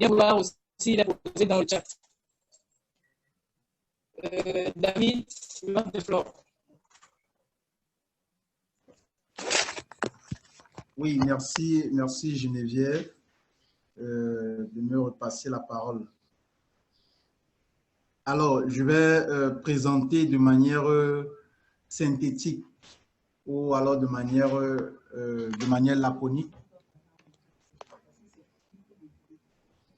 bien vouloir aussi les poser dans le chat. David, de Flore. Oui, merci Geneviève de me repasser la parole. Alors, je vais présenter de manière synthétique ou alors de manière laconique.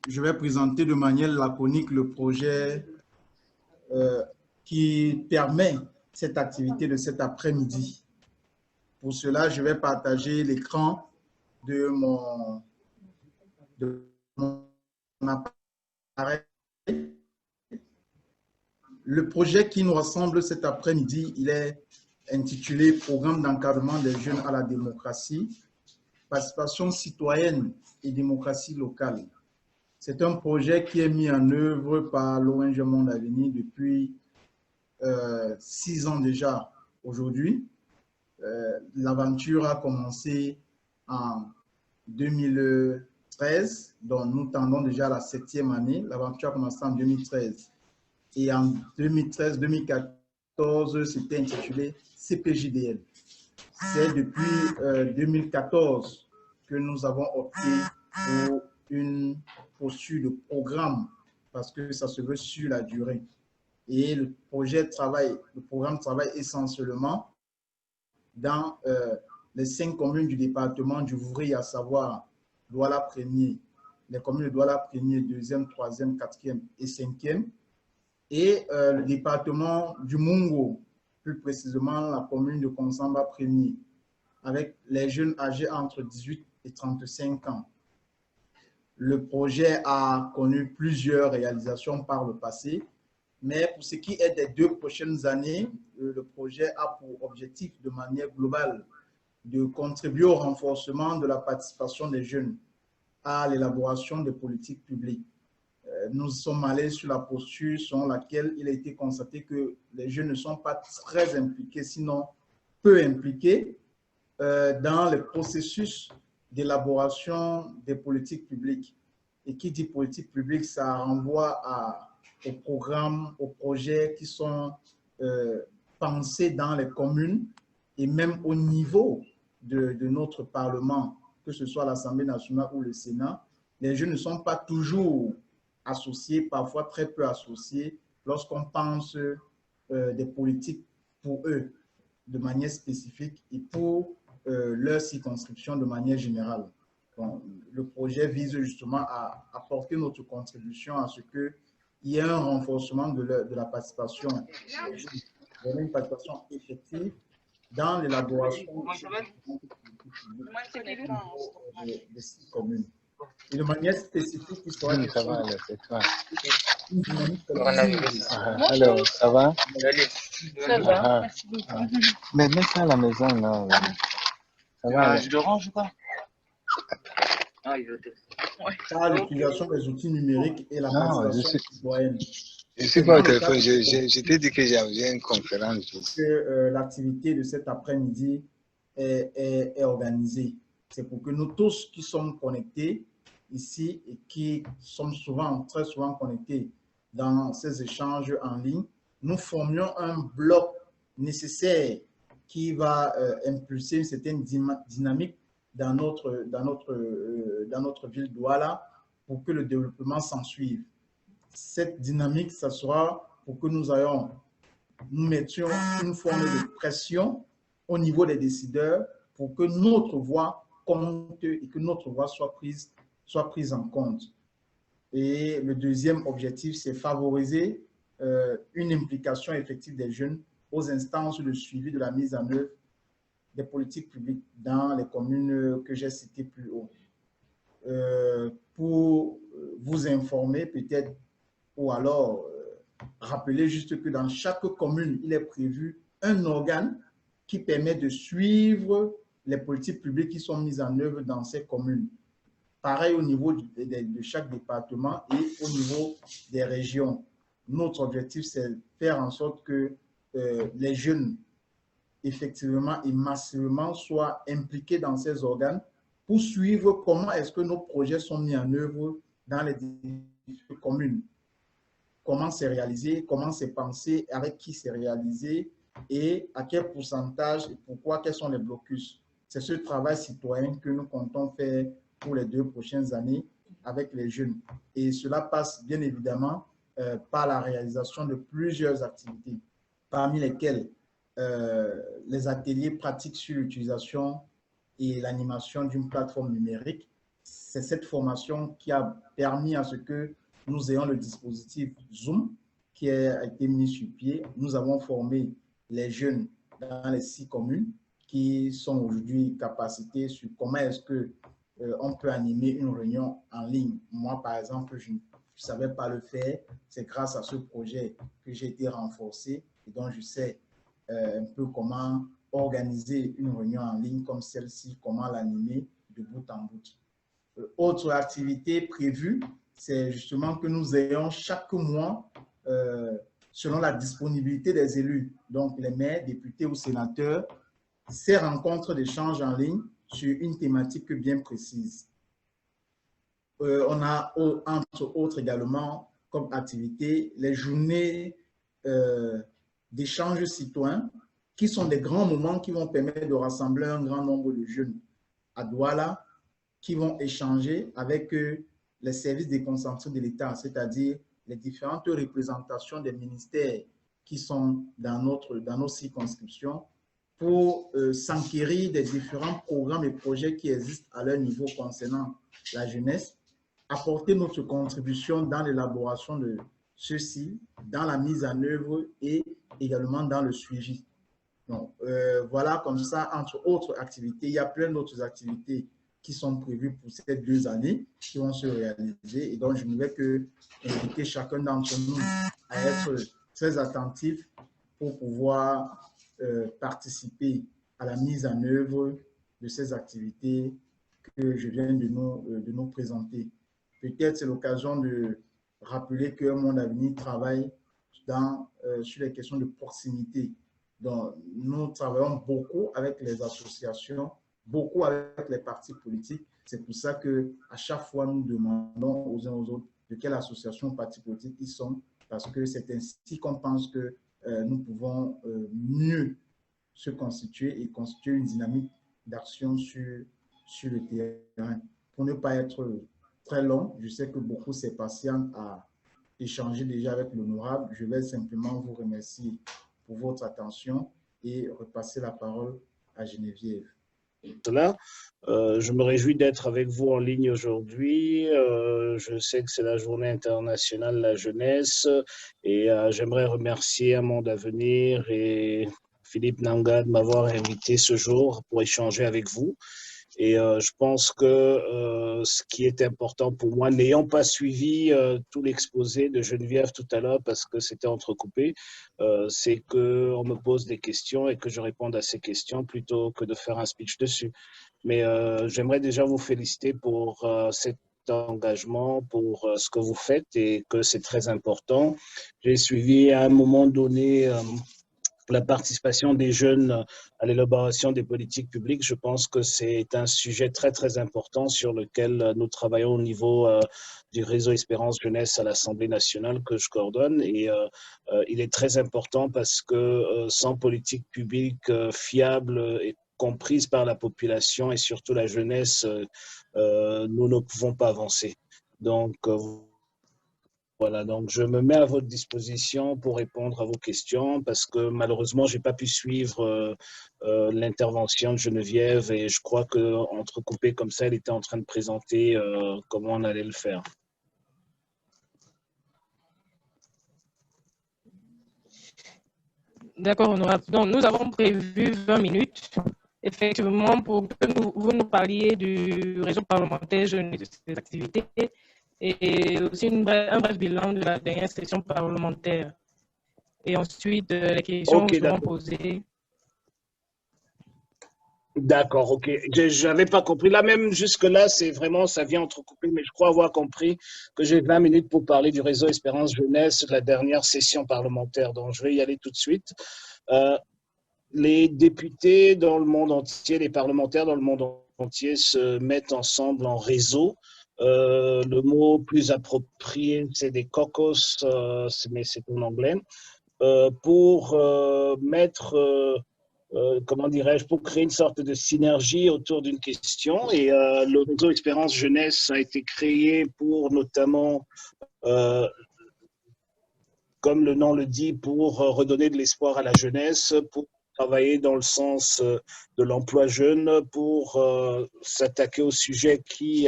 Je vais présenter de manière laconique le projet qui permet cette activité de cet après-midi. Pour cela, je vais partager l'écran de mon appareil. Le projet qui nous rassemble cet après-midi, il est intitulé « Programme d'encadrement des jeunes à la démocratie, participation citoyenne et démocratie locale ». C'est un projet qui est mis en œuvre par l'ONG Monde Avenir depuis 6 ans déjà aujourd'hui. L'aventure a commencé en 2013, donc nous tendons déjà à la 7e année. L'aventure a commencé en 2013. Et en 2013-2014, c'était intitulé CPJDL. C'est depuis 2014 que nous avons opté pour une posture de programme parce que ça se veut sur la durée. Et le programme travaille essentiellement dans les 5 communes du département du Vouvray, à savoir Douala 1er, les communes de Douala 1er, 2e, 3e, 4e et 5e, et le département du Mungo, plus précisément la commune de Konsamba 1er, avec les jeunes âgés entre 18 et 35 ans. Le projet a connu plusieurs réalisations par le passé, mais pour ce qui est des 2 prochaines années, le projet a pour objectif de manière globale de contribuer au renforcement de la participation des jeunes à l'élaboration des politiques publiques. Nous sommes allés sur la posture selon laquelle il a été constaté que les jeunes ne sont pas très impliqués, sinon peu impliqués, dans le processus d'élaboration des politiques publiques. Et qui dit politique publique, ça renvoie aux programmes, aux projets qui sont pensés dans les communes et même au niveau de notre Parlement, que ce soit l'Assemblée nationale ou le Sénat. Les jeunes ne sont pas toujours associés, parfois très peu associés, lorsqu'on pense des politiques pour eux de manière spécifique et pour leur circonscription de manière générale. Donc, le projet vise justement à apporter notre contribution à ce qu'il y ait un renforcement de la participation, une participation effective dans l'élaboration des 6 communes. Et de manière spécifique, il sera ça va, c'est toi. Alors, ça va? Ça va, merci beaucoup. Mais mets ça à la maison, là. Ça va, Je le range ou pas? Par l'utilisation des outils numériques et la participation citoyenne. Je suis pas au téléphone, je t'ai dit que j'avais une conférence. L'activité de cet après-midi est organisée. C'est pour que nous tous qui sommes connectés ici et qui sommes très souvent connectés dans ces échanges en ligne, nous formions un bloc nécessaire qui va impulser une certaine dynamique dans notre ville Douala pour que le développement s'en suive. Cette dynamique, ça sera pour que nous mettions une forme de pression au niveau des décideurs pour que notre voix compte et que notre voix soit prise en compte. Et le deuxième objectif, c'est favoriser une implication effective des jeunes aux instances de suivi de la mise en œuvre des politiques publiques dans les communes que j'ai citées plus haut. Pour vous informer peut-être, ou alors rappeler juste que dans chaque commune, il est prévu un organe qui permet de suivre les politiques publiques qui sont mises en œuvre dans ces communes. Pareil au niveau de chaque département et au niveau des régions. Notre objectif, c'est de faire en sorte que les jeunes, effectivement et massivement, soient impliqués dans ces organes pour suivre comment est-ce que nos projets sont mis en œuvre dans les différentes communes. Comment c'est réalisé, comment c'est pensé, avec qui c'est réalisé et à quel pourcentage et pourquoi, quels sont les blocus. C'est ce travail citoyen que nous comptons faire pour les 2 prochaines années avec les jeunes. Et cela passe bien évidemment par la réalisation de plusieurs activités, parmi lesquelles les ateliers pratiques sur l'utilisation et l'animation d'une plateforme numérique. C'est cette formation qui a permis à ce que nous ayons le dispositif Zoom qui a été mis sur pied. Nous avons formé les jeunes dans les 6 communes qui sont aujourd'hui capacités sur comment est-ce qu'on peut animer une réunion en ligne. Moi, par exemple, je ne savais pas le faire. C'est grâce à ce projet que j'ai été renforcé et donc je sais un peu comment organiser une réunion en ligne comme celle-ci, comment l'animer de bout en bout. Autre activité prévue, c'est justement que nous ayons chaque mois, selon la disponibilité des élus, donc les maires, députés ou sénateurs, ces rencontres d'échange en ligne sur une thématique bien précise. On a entre autres également comme activité les journées d'échange citoyen qui sont des grands moments qui vont permettre de rassembler un grand nombre de jeunes à Douala qui vont échanger avec les services déconcentrés de l'État, c'est-à-dire les différentes représentations des ministères qui sont dans nos circonscriptions pour s'enquérir des différents programmes et projets qui existent à leur niveau concernant la jeunesse, apporter notre contribution dans l'élaboration de ceux-ci, dans la mise en œuvre et également dans le suivi. Donc, voilà comme ça, entre autres activités, il y a plein d'autres activités qui sont prévues pour ces 2 années, qui vont se réaliser. Et donc, je ne vais que inviter chacun d'entre nous à être très attentif pour pouvoir participer à la mise en œuvre de ces activités que je viens de nous présenter. Peut-être c'est l'occasion de rappeler que Monde Avenir travaille sur les questions de proximité. Donc, nous travaillons beaucoup avec les associations, beaucoup avec les partis politiques. C'est pour ça qu'à chaque fois, nous demandons aux uns aux autres de quelle association ou parti politique ils sont, parce que c'est ainsi qu'on pense que nous pouvons mieux se constituer et constituer une dynamique d'action sur le terrain. Pour ne pas être très long, je sais que beaucoup s'impatientent à échanger déjà avec l'honorable. Je vais simplement vous remercier pour votre attention et repasser la parole à Geneviève. Je me réjouis d'être avec vous en ligne aujourd'hui. Je sais que c'est la journée internationale de la jeunesse et j'aimerais remercier Monde Avenir et Philippe Nanga de m'avoir invité ce jour pour échanger avec vous. Et je pense que ce qui est important pour moi, n'ayant pas suivi tout l'exposé de Geneviève tout à l'heure parce que c'était entrecoupé, c'est qu'on me pose des questions et que je réponde à ces questions plutôt que de faire un speech dessus. Mais j'aimerais déjà vous féliciter pour cet engagement, pour ce que vous faites et que c'est très important. J'ai suivi à un moment donné la participation des jeunes à l'élaboration des politiques publiques. Je pense que c'est un sujet très, très important sur lequel nous travaillons au niveau du réseau Espérance Jeunesse à l'Assemblée nationale que je coordonne. Et il est très important parce que sans politique publique fiable et comprise par la population et surtout la jeunesse, nous ne pouvons pas avancer. Donc, voilà, donc je me mets à votre disposition pour répondre à vos questions parce que malheureusement, je n'ai pas pu suivre l'intervention de Geneviève et je crois qu'entrecoupée comme ça, elle était en train de présenter comment on allait le faire. D'accord, honorable. Donc, nous avons prévu 20 minutes, effectivement, pour que vous nous parliez du réseau parlementaire jeune et de ses activités et aussi un bref bilan de la dernière session parlementaire. Et ensuite, les questions seront posées. D'accord, ok. Je n'avais pas compris. Là, même jusque-là, c'est vraiment, ça vient entrecoupé, mais je crois avoir compris que j'ai 20 minutes pour parler du réseau Espérance Jeunesse de la dernière session parlementaire. Donc, je vais y aller tout de suite. Les députés dans le monde entier, les parlementaires dans le monde entier se mettent ensemble en réseau Le mot plus approprié, c'est des caucus, mais c'est en anglais, pour mettre, comment dirais-je, pour créer une sorte de synergie autour d'une question. Et le réseau Expérience Jeunesse a été créé pour notamment, comme le nom le dit, pour redonner de l'espoir à la jeunesse, pour travailler dans le sens de l'emploi jeune, pour s'attaquer aux sujets qui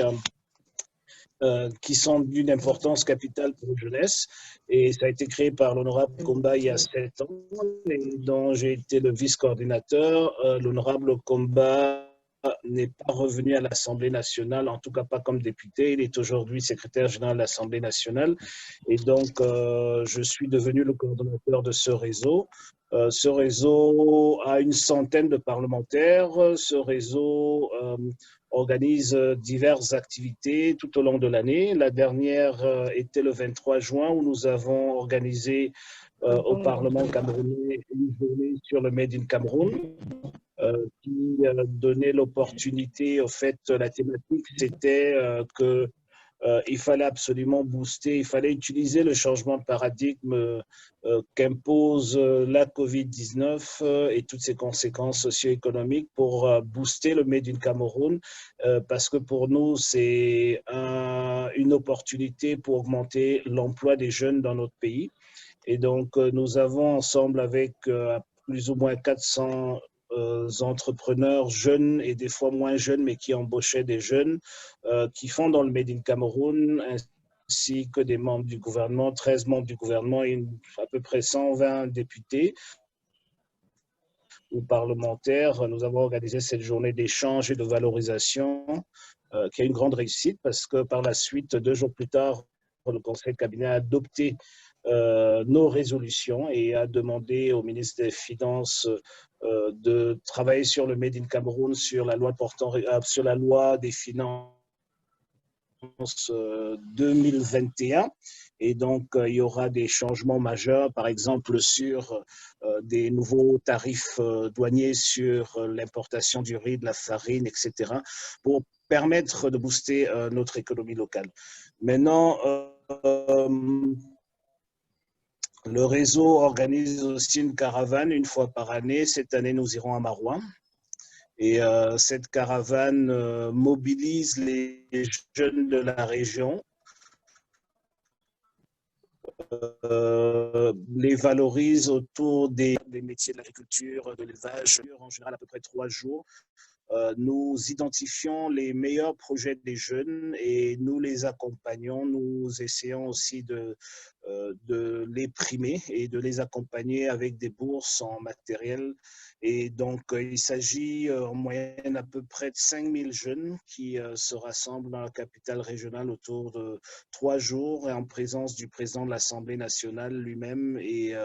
sont d'une importance capitale pour la jeunesse. Et ça a été créé par l'honorable Komba il y a 7 ans, et dont j'ai été le vice-coordinateur. L'honorable Komba n'est pas revenu à l'Assemblée nationale, en tout cas pas comme député. Il est aujourd'hui secrétaire général de l'Assemblée nationale. Et donc, je suis devenu le coordonnateur de ce réseau. Ce réseau a une centaine de parlementaires. Ce réseau organise diverses activités tout au long de l'année. La dernière était le 23 juin où nous avons organisé au Parlement camerounais une journée sur le Made in Cameroun qui donnait l'opportunité, au fait, la thématique c'était que il fallait absolument booster, il fallait utiliser le changement de paradigme qu'impose la COVID-19 et toutes ses conséquences socio-économiques pour booster le Made in Cameroun, parce que pour nous, c'est une opportunité pour augmenter l'emploi des jeunes dans notre pays. Et donc, nous avons ensemble avec plus ou moins 400 entrepreneurs jeunes et des fois moins jeunes, mais qui embauchaient des jeunes, qui font dans le Made in Cameroun, ainsi que des membres du gouvernement, 13 membres du gouvernement et à peu près 120 députés ou parlementaires. Nous avons organisé cette journée d'échange et de valorisation qui a une grande réussite parce que par la suite, 2 jours plus tard, le Conseil de cabinet a adopté nos résolutions et a demandé au ministre des Finances de travailler sur le Made in Cameroun, sur la loi sur la loi des finances 2021. Et donc, il y aura des changements majeurs, par exemple sur des nouveaux tarifs douaniers sur l'importation du riz, de la farine, etc., pour permettre de booster notre économie locale. Maintenant, le réseau organise aussi une caravane une fois par année. Cette année, nous irons à Maroua. Et cette caravane mobilise les jeunes de la région, les valorise autour des métiers de l'agriculture, de l'élevage, en général à peu près 3 jours. Nous identifions les meilleurs projets des jeunes et nous les accompagnons. Nous essayons aussi de les primer et de les accompagner avec des bourses en matériel. Et donc, il s'agit en moyenne à peu près de 5000 jeunes qui se rassemblent dans la capitale régionale autour de 3 jours et en présence du président de l'Assemblée nationale lui-même et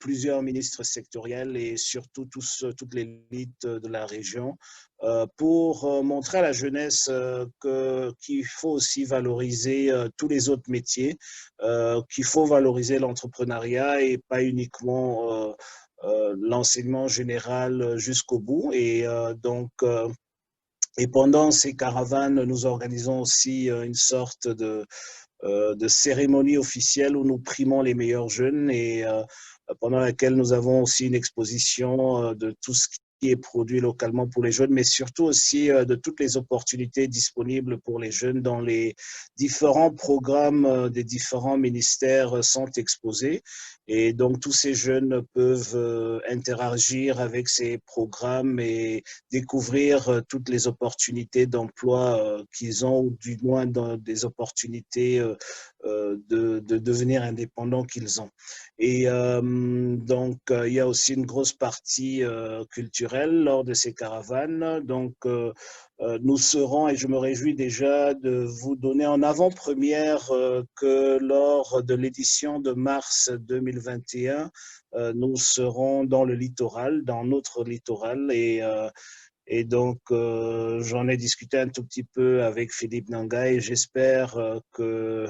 plusieurs ministres sectoriels et surtout toute l'élite de la région pour montrer à la jeunesse qu'il faut aussi valoriser tous les autres métiers, qu'il faut valoriser l'entrepreneuriat et pas uniquement l'enseignement général jusqu'au bout. Et donc, et pendant ces caravanes, nous organisons aussi une sorte de cérémonie officielle où nous primons les meilleurs jeunes et pendant laquelle nous avons aussi une exposition de tout ce qui est produit localement pour les jeunes, mais surtout aussi de toutes les opportunités disponibles pour les jeunes dans les différents programmes des différents ministères sont exposés. Et donc, tous ces jeunes peuvent interagir avec ces programmes et découvrir toutes les opportunités d'emploi qu'ils ont, ou du moins des opportunités de devenir indépendants qu'ils ont. Et donc, il y a aussi une grosse partie culturelle lors de ces caravanes. Donc, nous serons, et je me réjouis déjà de vous donner en avant-première que lors de l'édition de mars 2021, nous serons dans le littoral, dans notre littoral. Et donc, j'en ai discuté un tout petit peu avec Philippe Nanga et j'espère que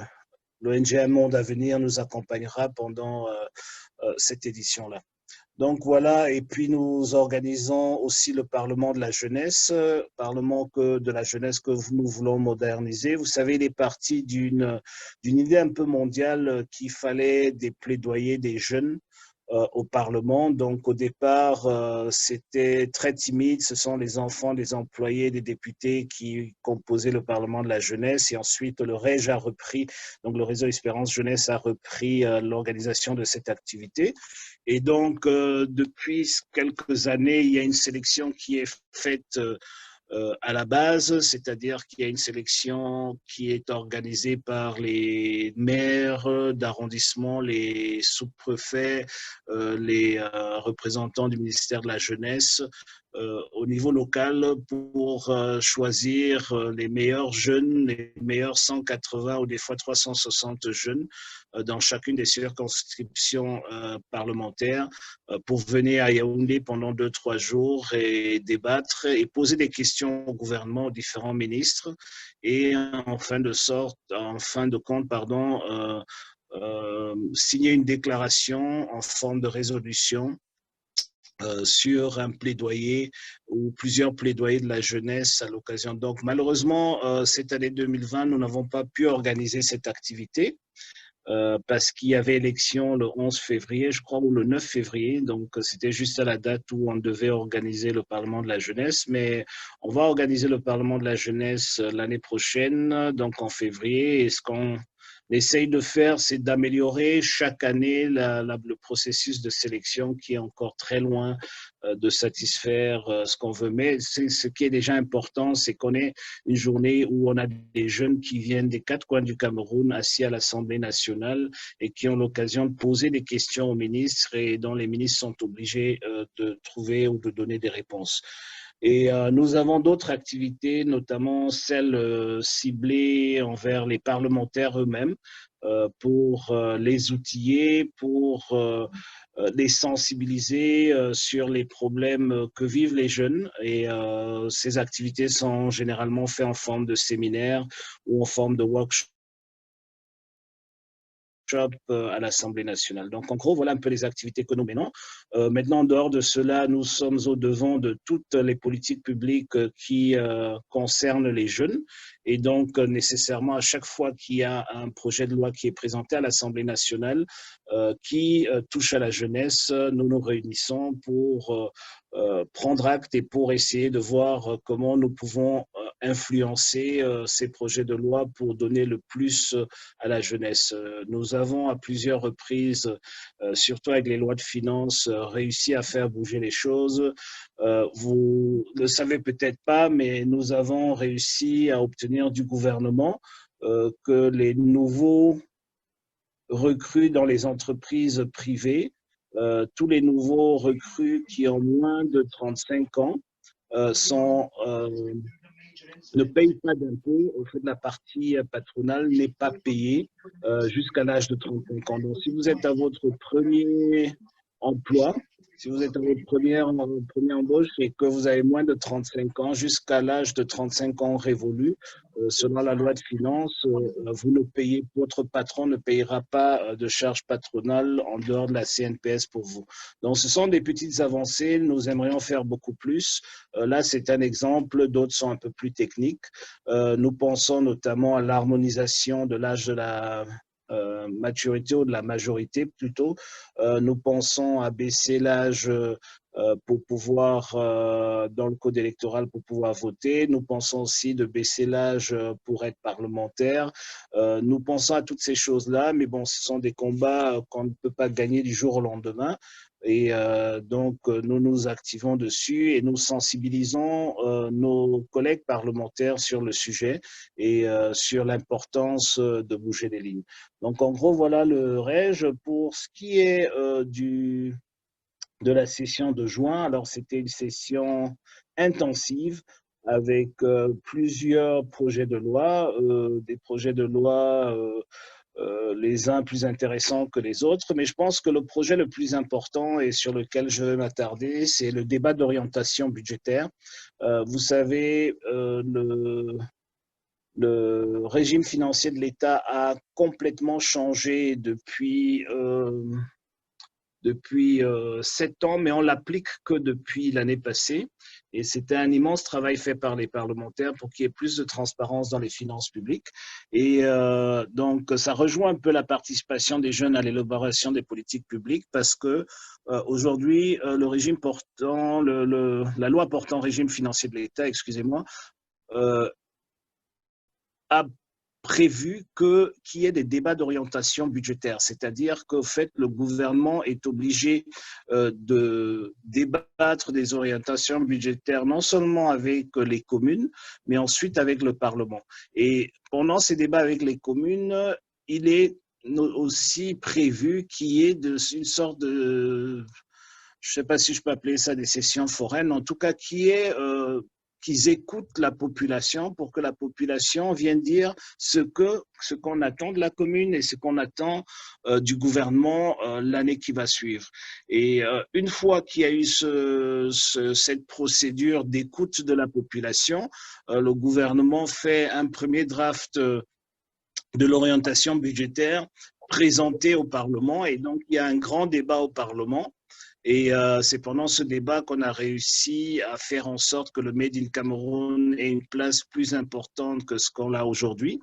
l'ONG Un Monde à venir nous accompagnera pendant cette édition-là. Donc voilà, et puis nous organisons aussi le Parlement de la jeunesse, que nous voulons moderniser. Vous savez, il est parti d'une idée un peu mondiale qu'il fallait des plaidoyers des jeunes au Parlement. Donc au départ, c'était très timide. Ce sont les enfants des employés, des députés qui composaient le Parlement de la jeunesse. Et ensuite, le REJ a repris, donc le réseau Espérance Jeunesse a repris l'organisation de cette activité. Et donc, depuis quelques années, il y a une sélection qui est faite à la base, c'est-à-dire qu'il y a une sélection qui est organisée par les maires d'arrondissement, les sous-préfets, les représentants du ministère de la Jeunesse au niveau local pour choisir les meilleurs jeunes, les meilleurs 180 ou des fois 360 jeunes dans chacune des circonscriptions parlementaires pour venir à Yaoundé pendant 2-3 jours et débattre et poser des questions au gouvernement, aux différents ministres et en fin de compte, signer une déclaration en forme de résolution sur un plaidoyer ou plusieurs plaidoyers de la jeunesse à l'occasion. Donc malheureusement, cette année 2020, nous n'avons pas pu organiser cette activité. Parce qu'il y avait élection le 11 février, je crois, ou le 9 février. Donc, c'était juste à la date où on devait organiser le Parlement de la jeunesse. Mais on va organiser le Parlement de la jeunesse l'année prochaine, donc en février. Et ce qu'on essaye de faire, c'est d'améliorer chaque année le processus de sélection qui est encore très loin de satisfaire ce qu'on veut. Mais ce qui est déjà important, c'est qu'on ait une journée où on a des jeunes qui viennent des 4 coins du Cameroun assis à l'Assemblée nationale et qui ont l'occasion de poser des questions aux ministres et dont les ministres sont obligés de trouver ou de donner des réponses. Et nous avons d'autres activités, notamment celles ciblées envers les parlementaires eux-mêmes, pour les outiller, pour les sensibiliser sur les problèmes que vivent les jeunes. Et ces activités sont généralement faites en forme de séminaire ou en forme de workshop à l'Assemblée nationale. Donc, en gros, voilà un peu les activités que nous menons. Maintenant, en dehors de cela, nous sommes au devant de toutes les politiques publiques qui concernent les jeunes. Et donc, nécessairement, à chaque fois qu'il y a un projet de loi qui est présenté à l'Assemblée nationale qui touche à la jeunesse, nous nous réunissons pour prendre acte et pour essayer de voir comment nous pouvons influencer ces projets de loi pour donner le plus à la jeunesse. Nous avons à plusieurs reprises, surtout avec les lois de finances, réussi à faire bouger les choses. Vous ne le savez peut-être pas, mais nous avons réussi à obtenir du gouvernement que les nouveaux recrues dans les entreprises privées, tous les nouveaux recrues qui ont moins de 35 ans ne payent pas d'impôts au fait de la partie patronale n'est pas payée jusqu'à l'âge de 35 ans. Donc, si vous êtes à votre premier emploi, si vous êtes à votre première embauche et que vous avez moins de 35 ans, jusqu'à l'âge de 35 ans révolu, selon la loi de finances, votre patron ne payera pas de charges patronales en dehors de la CNPS pour vous. Donc, ce sont des petites avancées. Nous aimerions faire beaucoup plus. Là, c'est un exemple. D'autres sont un peu plus techniques. Nous pensons notamment à l'harmonisation de l'âge de la maturité ou de la majorité plutôt. Nous pensons à baisser l'âge pour pouvoir, dans le code électoral, pour pouvoir voter. Nous pensons aussi de baisser l'âge pour être parlementaire. Nous pensons à toutes ces choses-là, mais bon, ce sont des combats qu'on ne peut pas gagner du jour au lendemain. Et donc, nous nous activons dessus et nous sensibilisons nos collègues parlementaires sur le sujet et sur l'importance de bouger les lignes. Donc, en gros, voilà le REJ. Pour ce qui est de la session de juin, alors c'était une session intensive avec plusieurs projets de loi, des projets de loi les uns plus intéressants que les autres, mais je pense que le projet le plus important et sur lequel je vais m'attarder, c'est le débat d'orientation budgétaire. Vous savez, le régime financier de l'État a complètement changé depuis depuis 7 ans, mais on l'applique que depuis l'année passée. Et c'était un immense travail fait par les parlementaires pour qu'il y ait plus de transparence dans les finances publiques. Et donc, ça rejoint un peu la participation des jeunes à l'élaboration des politiques publiques parce que aujourd'hui, le régime portant, la loi portant régime financier de l'État, excusez-moi, a prévu qu'il y ait des débats d'orientation budgétaire, c'est-à-dire qu'au fait, le gouvernement est obligé de débattre des orientations budgétaires, non seulement avec les communes, mais ensuite avec le Parlement. Et pendant ces débats avec les communes, il est aussi prévu qu'il y ait une sorte de, je ne sais pas si je peux appeler ça des sessions foraines, en tout cas qu'ils écoutent la population pour que la population vienne dire ce qu'on attend de la commune et ce qu'on attend du gouvernement l'année qui va suivre. Et une fois qu'il y a eu cette procédure d'écoute de la population, le gouvernement fait un premier draft de l'orientation budgétaire présenté au Parlement et donc il y a un grand débat au Parlement. Et c'est pendant ce débat qu'on a réussi à faire en sorte que le Made in Cameroun ait une place plus importante que ce qu'on a aujourd'hui.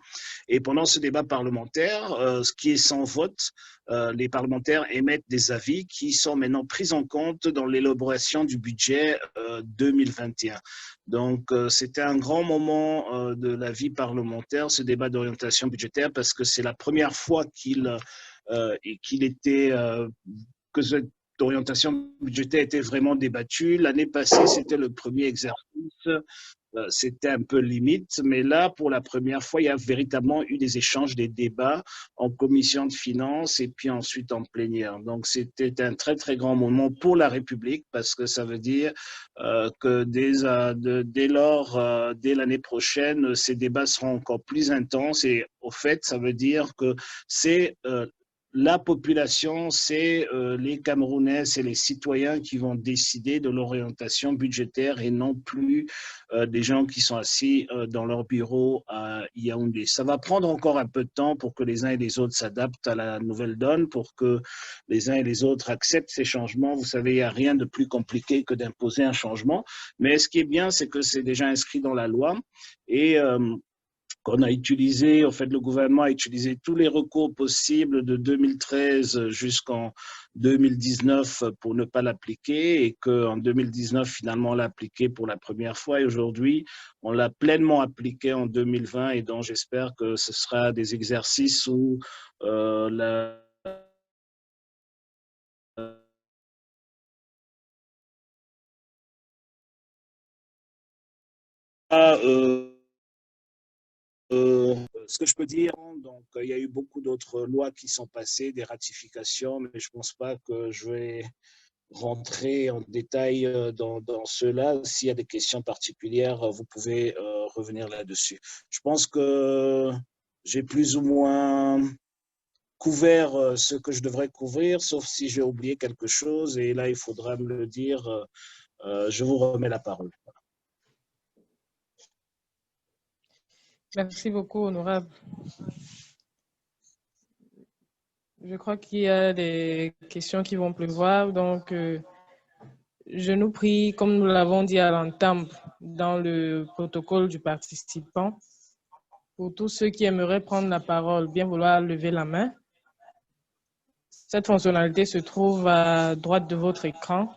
Et pendant ce débat parlementaire, ce qui est sans vote, les parlementaires émettent des avis qui sont maintenant pris en compte dans l'élaboration du budget 2021. Donc, c'était un grand moment de la vie parlementaire, ce débat d'orientation budgétaire, parce que c'est la première fois que cette d'orientation budgétaire était vraiment débattue. L'année passée, c'était le premier exercice. C'était un peu limite, mais là, pour la première fois, il y a véritablement eu des échanges, des débats en commission de finances et puis ensuite en plénière. Donc, c'était un très, très grand moment pour la République parce que ça veut dire que dès lors, dès l'année prochaine, ces débats seront encore plus intenses et au fait, ça veut dire que c'est la population, c'est les Camerounais, c'est les citoyens qui vont décider de l'orientation budgétaire et non plus des gens qui sont assis dans leur bureau à Yaoundé. Ça va prendre encore un peu de temps pour que les uns et les autres s'adaptent à la nouvelle donne, pour que les uns et les autres acceptent ces changements. Vous savez, il n'y a rien de plus compliqué que d'imposer un changement. Mais ce qui est bien, c'est que c'est déjà inscrit dans la loi et qu'on a utilisé, en fait, le gouvernement a utilisé tous les recours possibles de 2013 jusqu'en 2019 pour ne pas l'appliquer et qu'en 2019, finalement, on l'a appliqué pour la première fois et aujourd'hui, on l'a pleinement appliqué en 2020 et donc j'espère que ce sera des exercices où ce que je peux dire, donc il y a eu beaucoup d'autres lois qui sont passées, des ratifications, mais je ne pense pas que je vais rentrer en détail dans cela. S'il y a des questions particulières, vous pouvez revenir là-dessus. Je pense que j'ai plus ou moins couvert ce que je devrais couvrir, sauf si j'ai oublié quelque chose, et là, il faudra me le dire. Je vous remets la parole. Merci beaucoup, honorable. Je crois qu'il y a des questions qui vont pleuvoir, donc je nous prie, comme nous l'avons dit à l'entame dans le protocole du participant, pour tous ceux qui aimeraient prendre la parole, bien vouloir lever la main. Cette fonctionnalité se trouve à droite de votre écran.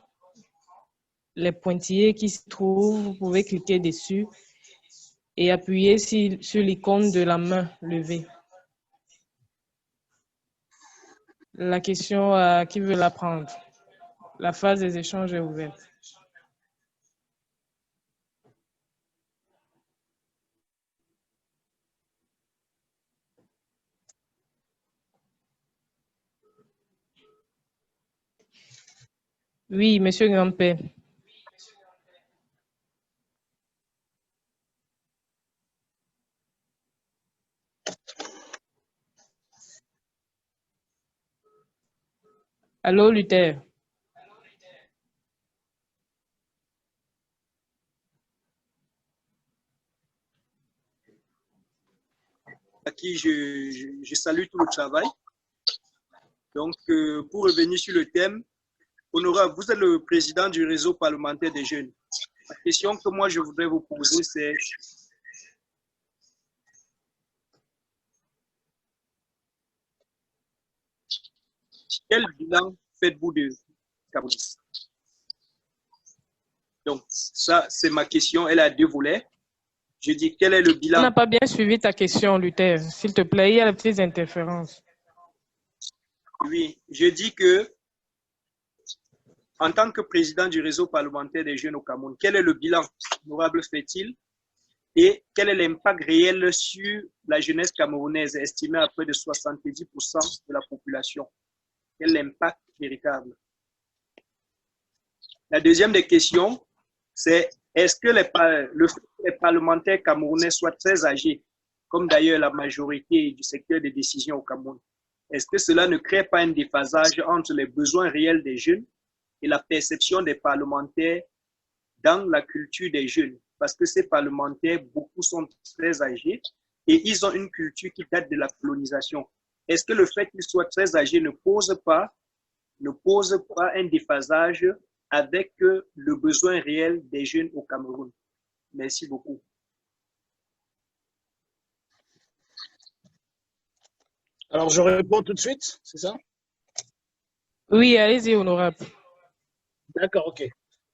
Les pointillés qui se trouvent, vous pouvez cliquer dessus et appuyer sur l'icône de la main levée. La question à qui veut la prendre? La phase des échanges est ouverte. Oui, Monsieur Grandpère. Allô, Luther. À qui je salue tout le travail. Donc, pour revenir sur le thème, Honorable, vous êtes le président du réseau parlementaire des jeunes. La question que moi je voudrais vous poser, c'est quel bilan faites-vous de Cameroun? Donc, ça, c'est ma question. Elle a deux volets. Je dis, quel est le bilan? On n'a pas bien suivi ta question, Luther. S'il te plaît, il y a la petite interférence. Oui, je dis que, en tant que président du réseau parlementaire des jeunes au Cameroun, quel est le bilan honorable fait-il et quel est l'impact réel sur la jeunesse camerounaise estimée à près de 70% de la population? Quel est l'impact véritable? La deuxième des questions, c'est est-ce que le fait que les parlementaires camerounais soient très âgés, comme d'ailleurs la majorité du secteur des décisions au Cameroun, est-ce que cela ne crée pas un déphasage entre les besoins réels des jeunes et la perception des parlementaires dans la culture des jeunes? Parce que ces parlementaires, beaucoup sont très âgés et ils ont une culture qui date de la colonisation. Est-ce que le fait qu'ils soient très âgés ne pose pas un déphasage avec le besoin réel des jeunes au Cameroun? Merci beaucoup. Alors, je réponds tout de suite, c'est ça? Oui, allez-y, honorable. D'accord, ok.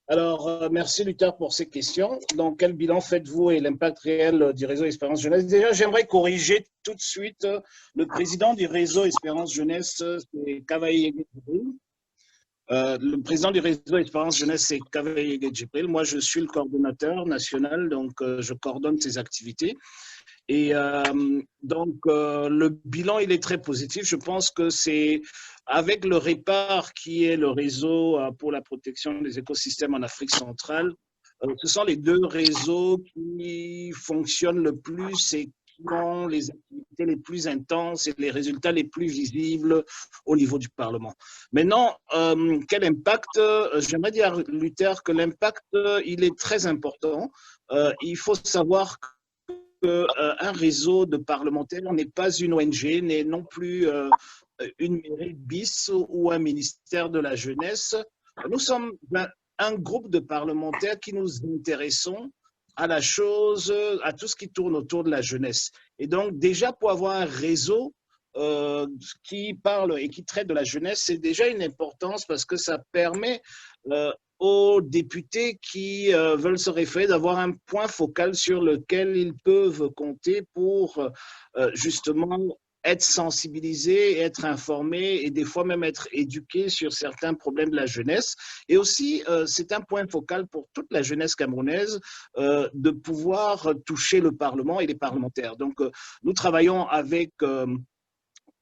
Alors, merci Luther pour ces questions. Donc, quel bilan faites-vous et l'impact réel du réseau Espérance Jeunesse? Déjà, j'aimerais corriger tout de suite le président du réseau Espérance Jeunesse, c'est Kavaye Djibril. Le président du réseau Espérance Jeunesse, c'est Kavaye Djibril. Moi, je suis le coordonnateur national, donc je coordonne ces activités. Et donc, le bilan, il est très positif. Je pense que c'est avec le REPAR, qui est le réseau pour la protection des écosystèmes en Afrique centrale, ce sont les deux réseaux qui fonctionnent le plus et qui ont les activités les plus intenses et les résultats les plus visibles au niveau du Parlement. Maintenant, quel impact? J'aimerais dire, Luther, que l'impact, il est très important. Il faut savoir qu'un réseau de parlementaires n'est pas une ONG, n'est non plus une mairie bis ou un ministère de la jeunesse. Nous sommes un groupe de parlementaires qui nous intéressons à la chose, à tout ce qui tourne autour de la jeunesse. Et donc, déjà, pour avoir un réseau qui parle et qui traite de la jeunesse, c'est déjà une importance parce que ça permet aux députés qui veulent se référer d'avoir un point focal sur lequel ils peuvent compter pour justement être sensibilisés, être informés et des fois même être éduqués sur certains problèmes de la jeunesse. Et aussi, c'est un point focal pour toute la jeunesse camerounaise de pouvoir toucher le Parlement et les parlementaires. Donc, nous travaillons avec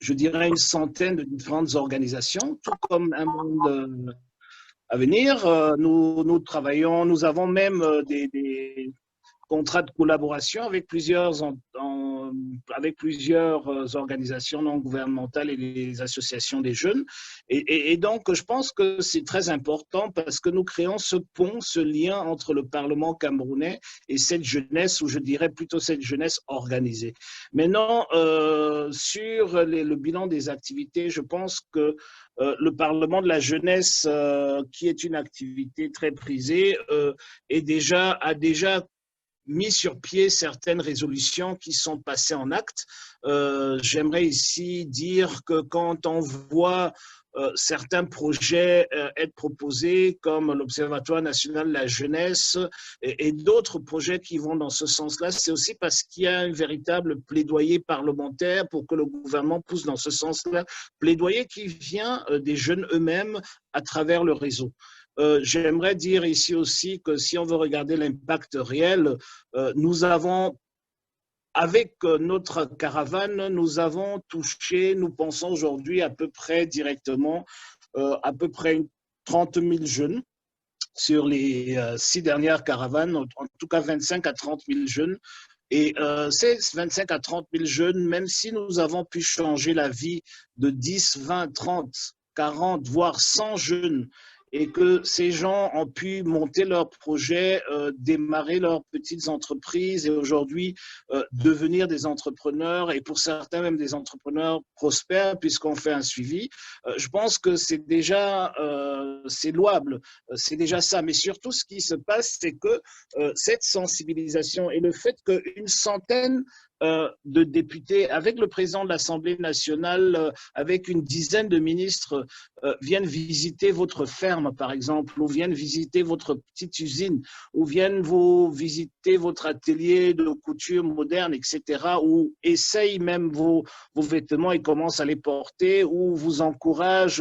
je dirais, une centaine de différentes organisations, tout comme un monde à venir. Nous travaillons, nous avons même des contrats de collaboration avec plusieurs organisations non gouvernementales et les associations des jeunes. Et donc, je pense que c'est très important parce que nous créons ce pont, ce lien entre le Parlement camerounais et cette jeunesse, ou je dirais plutôt cette jeunesse organisée. Maintenant, sur le bilan des activités, je pense que le Parlement de la jeunesse, qui est une activité très prisée, a déjà mis sur pied certaines résolutions qui sont passées en actes. J'aimerais ici dire que quand on voit certains projets être proposés, comme l'Observatoire national de la jeunesse et d'autres projets qui vont dans ce sens-là, c'est aussi parce qu'il y a un véritable plaidoyer parlementaire pour que le gouvernement pousse dans ce sens-là, plaidoyer qui vient des jeunes eux-mêmes à travers le réseau. J'aimerais dire ici aussi que si on veut regarder l'impact réel, nous avons, avec notre caravane, nous avons touché, nous pensons aujourd'hui à peu près directement, à peu près 30 000 jeunes sur les 6 dernières caravanes, en tout cas 25 à 30 000 jeunes. Et ces 25 à 30 000 jeunes, même si nous avons pu changer la vie de 10, 20, 30, 40, voire 100 jeunes, et que ces gens ont pu monter leurs projets, démarrer leurs petites entreprises et aujourd'hui devenir des entrepreneurs et pour certains même des entrepreneurs prospères puisqu'on fait un suivi. Je pense que c'est déjà c'est louable, c'est déjà ça. Mais surtout, ce qui se passe, c'est que cette sensibilisation et le fait qu'une centaine de députés, avec le président de l'Assemblée nationale, avec une dizaine de ministres, viennent visiter votre ferme, par exemple, ou viennent visiter votre petite usine, ou viennent vous visiter votre atelier de couture moderne, etc., ou essayent même vos vêtements et commencent à les porter, ou vous encouragent